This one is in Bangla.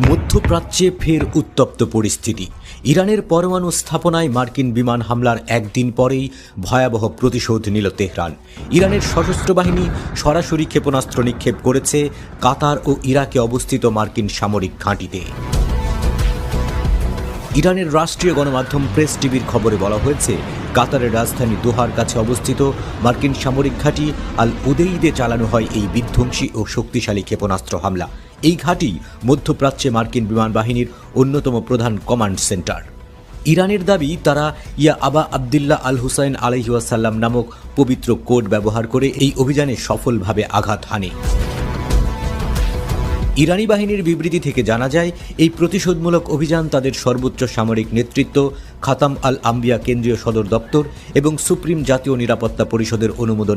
মধ্যপ্রাচ্যে ফের উত্তপ্ত পরিস্থিতি। ইরানের পরমাণু স্থাপনায় মার্কিন বিমান হামলার একদিন পরেই ভয়াবহ প্রতিশোধ নিল তেহরান। ইরানের সশস্ত্র বাহিনী সরাসরি ক্ষেপণাস্ত্র নিক্ষেপ করেছে কাতার ও ইরাকে অবস্থিত মার্কিন সামরিক ঘাঁটিতে। ইরানের রাষ্ট্রীয় গণমাধ্যম প্রেস টিভির খবরে বলা হয়েছে, কাতারের রাজধানী দোহার কাছে অবস্থিত মার্কিন সামরিক ঘাঁটি আল উদেইদে চালানো হয় এই বিধ্বংসী ও শক্তিশালী ক্ষেপণাস্ত্র হামলা। এই ঘাঁটি মধ্যপ্রাচ্যে মার্কিন বিমান বাহিনীর অন্যতম প্রধান কমান্ড সেন্টার। ইরানের দাবি, তারা ইয়া আবা আবদুল্লাহ আল হুসাইন আলাইহি ওয়াসাল্লাম নামক পবিত্র কোড ব্যবহার করে এই অভিযানে সফলভাবে আঘাত হানে। ইরানি বাহিনীর বিবৃতি থেকে জানা যায়, এই প্রতিশোধমূলক অভিযান তাদের সর্বোচ্চ সামরিক নেতৃত্ব, খাতাম আল আম্বিয়া কেন্দ্রীয় সদর দপ্তর এবং সুপ্রিম জাতীয় নিরাপত্তা পরিষদের অনুমোদন